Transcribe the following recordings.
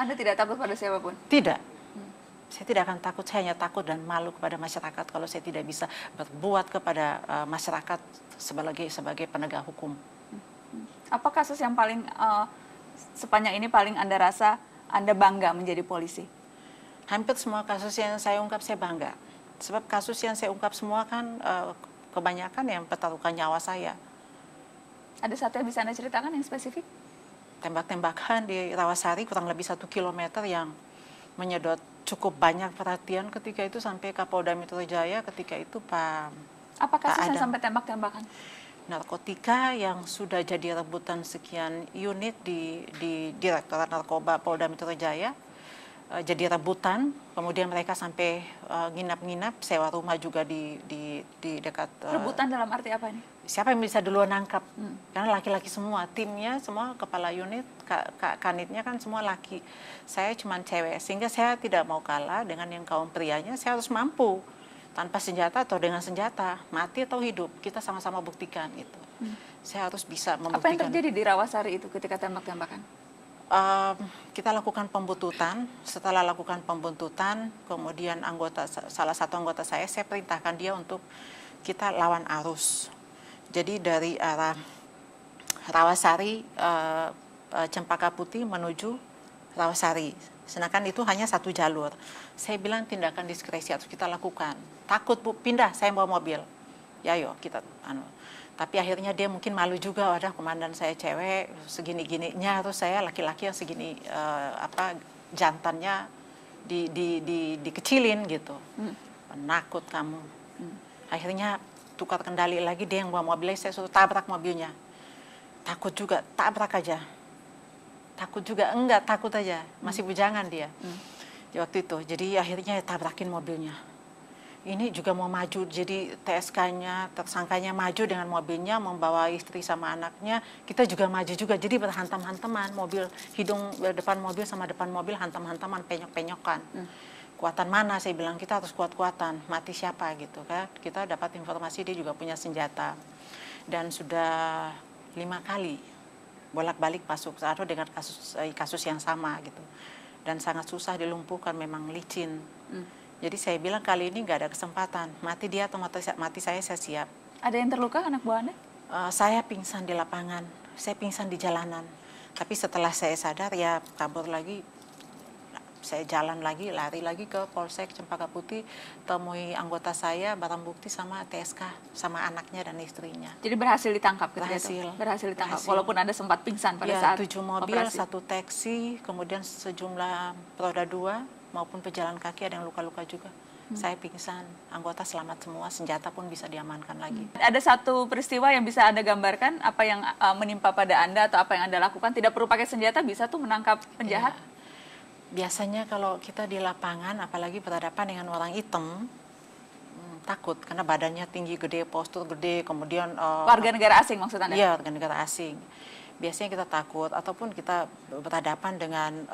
Anda tidak takut pada siapapun? Tidak. Saya tidak akan takut, saya hanya takut dan malu kepada masyarakat kalau saya tidak bisa berbuat kepada masyarakat sebagai penegak hukum. Apa kasus yang paling sepanjang ini paling Anda rasa Anda bangga menjadi polisi? Hampir semua kasus yang saya ungkap saya bangga. Sebab kasus yang saya ungkap semua kan kebanyakan yang pertaruhkan nyawa saya. Ada satu yang bisa Anda ceritakan yang spesifik? Tembak-tembakan di Rawasari kurang lebih 1 kilometer yang menyedot cukup banyak perhatian ketika itu sampai Kapolda Metro Jaya ketika itu Pak. Apa kasusnya sampai tembak-tembakan? Narkotika yang sudah jadi rebutan sekian unit di Direktorat Narkoba Polda Metro Jaya jadi rebutan, kemudian mereka sampai nginap-nginap, sewa rumah juga di dekat. Rebutan dalam arti apa nih? Siapa yang bisa duluan nangkap? Karena laki-laki semua, timnya semua, kepala unit, kanitnya kan semua laki. Saya cuma cewek, sehingga saya tidak mau kalah dengan yang kaum prianya. Saya harus mampu tanpa senjata atau dengan senjata, mati atau hidup, kita sama-sama buktikan gitu. Saya harus bisa membuktikan. Apa yang terjadi di Rawasari itu ketika tembak-tembakan? Kita lakukan pembuntutan. Setelah lakukan pembuntutan, kemudian salah satu anggota saya perintahkan dia untuk kita lawan arus. Jadi dari arah Rawasari, Cempaka Putih menuju Rawasari. Sedangkan itu hanya satu jalur. Saya bilang tindakan diskresi harus kita lakukan. Takut Bu, pindah, saya bawa mobil. Ya yuk kita Tapi akhirnya dia mungkin malu juga, wadah komandan saya cewek, segini-gininya, terus saya laki-laki yang segini jantannya dikecilin gitu. Penakut kamu. Akhirnya tukar kendali lagi, dia yang bawa mobilnya, saya suruh tabrak mobilnya. Takut juga, tabrak aja. Takut juga, enggak, takut aja. Masih bujangan dia. Di waktu itu, jadi akhirnya tabrakin mobilnya. Ini juga mau maju, jadi TSK-nya, tersangkanya maju dengan mobilnya, membawa istri sama anaknya, kita juga maju juga, jadi berhantam-hantaman, mobil, hidung depan mobil sama depan mobil, hantam-hantaman, penyok-penyokan. Kuatan mana, saya bilang, kita harus kuat-kuatan, mati siapa gitu kan. Kita dapat informasi dia juga punya senjata. Dan sudah 5 kali bolak-balik masuk, atau dengan kasus yang sama gitu. Dan sangat susah dilumpuhkan, memang licin. Jadi saya bilang kali ini nggak ada kesempatan, mati dia atau mati saya siap. Ada yang terluka anak buah Anda? Saya pingsan di lapangan, saya pingsan di jalanan. Tapi setelah saya sadar ya kabur lagi, saya jalan lagi, lari lagi ke Polsek Cempaka Putih, temui anggota saya, barang bukti sama TSK, sama anaknya dan istrinya. Jadi berhasil ditangkap? Berhasil ditangkap, walaupun Anda sempat pingsan pada saat 7 mobil, operasi. 1 taksi, kemudian sejumlah roda 2, maupun pejalan kaki ada yang luka-luka juga. Saya pingsan, anggota selamat semua, senjata pun bisa diamankan lagi. Ada satu peristiwa yang bisa Anda gambarkan, apa yang menimpa pada Anda atau apa yang Anda lakukan, tidak perlu pakai senjata, bisa tuh menangkap penjahat? Ya. Biasanya kalau kita di lapangan, apalagi berhadapan dengan orang hitam, takut karena badannya tinggi, gede, postur gede, kemudian... warga negara asing maksud Anda? Iya, warga negara asing. Biasanya kita takut, ataupun kita berhadapan dengan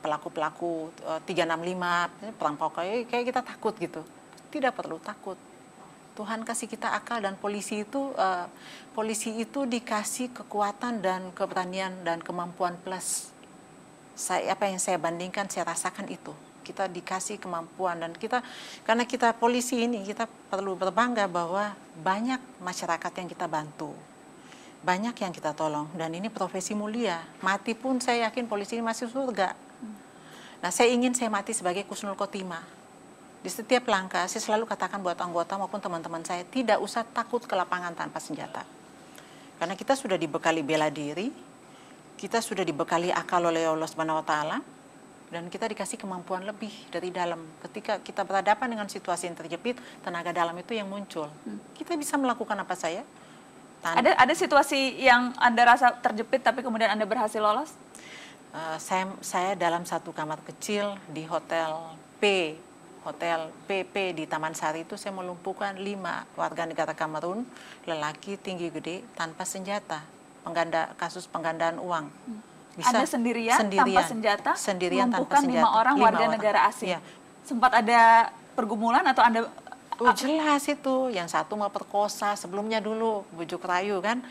pelaku-pelaku 365, perampok, kayak kita takut gitu. Tidak perlu takut. Tuhan kasih kita akal, dan polisi itu dikasih kekuatan dan keberanian dan kemampuan plus. Apa yang saya bandingkan, saya rasakan itu. Kita dikasih kemampuan, dan karena kita polisi ini, kita perlu berbangga bahwa banyak masyarakat yang kita bantu. Banyak yang kita tolong, dan ini profesi mulia. Mati pun saya yakin polisi ini masih surga. Nah, saya mati sebagai Kusnul Khotimah. Di setiap langkah, saya selalu katakan buat anggota maupun teman-teman saya, tidak usah takut ke lapangan tanpa senjata. Karena kita sudah dibekali bela diri, kita sudah dibekali akal oleh Allah Subhanahu wa Ta'ala, dan kita dikasih kemampuan lebih dari dalam. Ketika kita berhadapan dengan situasi yang terjepit, tenaga dalam itu yang muncul. Kita bisa melakukan apa saja. Ada situasi yang Anda rasa terjepit tapi kemudian Anda berhasil lolos? Saya dalam satu kamar kecil di hotel PP di Taman Sari itu, saya melumpuhkan 5 warga negara Kamerun, lelaki tinggi gede tanpa senjata, kasus penggandaan uang. Anda sendirian tanpa senjata, melumpuhkan 5 orang warga negara asing. Ya. Sempat ada pergumulan atau Anda... jelas itu, yang satu mau perkosa sebelumnya dulu, bujuk rayu kan.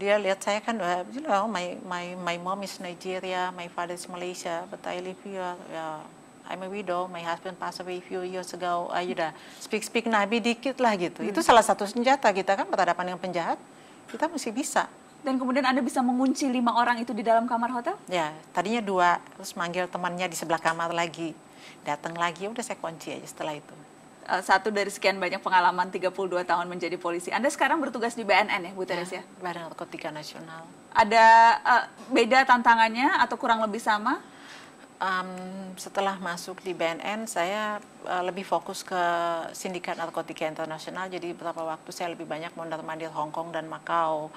Dia lihat saya kan, you know, my mom is Nigeria, my father is Malaysia, but I live here. I'm a widow, my husband passed away a few years ago. Ayo dah, speak Nabi dikit lah gitu. Itu salah satu senjata kita kan berhadapan dengan penjahat. Kita mesti bisa. Dan kemudian Anda bisa mengunci 5 orang itu di dalam kamar hotel? Ya, tadinya 2, terus manggil temannya di sebelah kamar lagi. Datang lagi, udah saya kunci aja setelah itu. Satu dari sekian banyak pengalaman 32 tahun menjadi polisi. Anda sekarang bertugas di BNN ya, Bu Teresia? Badan Narkotika Nasional. Ada beda tantangannya atau kurang lebih sama? Setelah masuk di BNN, saya lebih fokus ke sindikat narkotika internasional. Jadi beberapa waktu saya lebih banyak mondar-mandir Hong Kong dan Macau,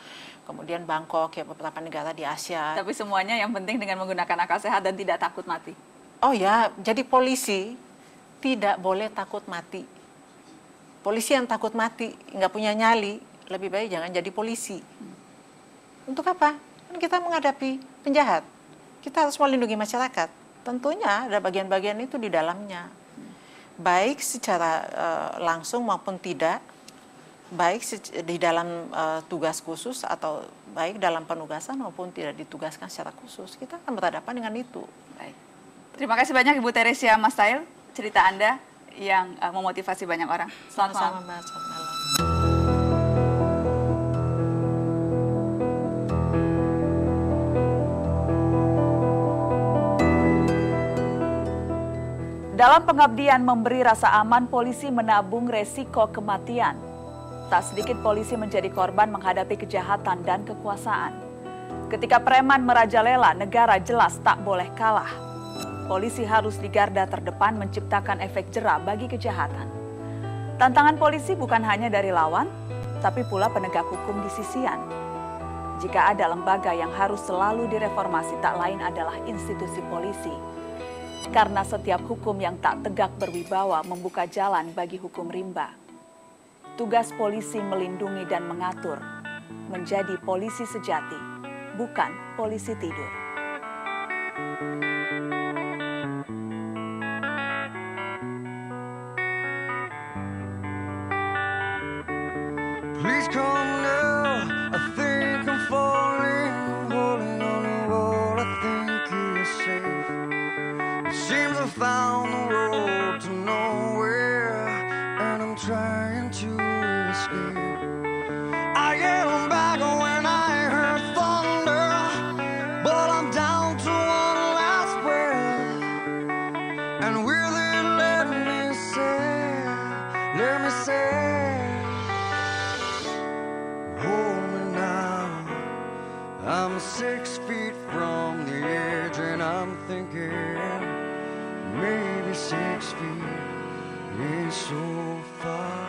kemudian Bangkok, ya beberapa negara di Asia. Tapi semuanya yang penting dengan menggunakan akal sehat dan tidak takut mati. Oh ya, jadi polisi tidak boleh takut mati. Polisi yang takut mati, nggak punya nyali, lebih baik jangan jadi polisi. Untuk apa? Kan kita menghadapi penjahat. Kita harus melindungi masyarakat. Tentunya ada bagian-bagian itu di dalamnya. Baik secara langsung maupun tidak, baik di dalam tugas khusus atau baik dalam penugasan maupun tidak ditugaskan secara khusus. Kita akan berhadapan dengan itu. Baik. Terima kasih banyak Ibu Teresia Mas Tail, cerita Anda yang memotivasi banyak orang. Selamat malam. Sama-sama, Mbak. Selamat malam. Dalam pengabdian memberi rasa aman, polisi menabung resiko kematian. Tak sedikit polisi menjadi korban menghadapi kejahatan dan kekuasaan. Ketika preman merajalela, negara jelas tak boleh kalah. Polisi harus di garda terdepan menciptakan efek jera bagi kejahatan. Tantangan polisi bukan hanya dari lawan, tapi pula penegak hukum di sisian. Jika ada lembaga yang harus selalu direformasi, tak lain adalah institusi polisi. Karena setiap hukum yang tak tegak berwibawa membuka jalan bagi hukum rimba. Tugas polisi melindungi dan mengatur, menjadi polisi sejati, bukan polisi tidur. Please come now, I think I'm falling, holding on to what I think is safe. Seems I found the road to nowhere, and I'm trying to escape. I get back when I heard thunder, but I'm down to one last breath. And with it, let me say, hold me now. I'm 6 feet from the edge, and I'm thinking maybe 6 feet ain't so far.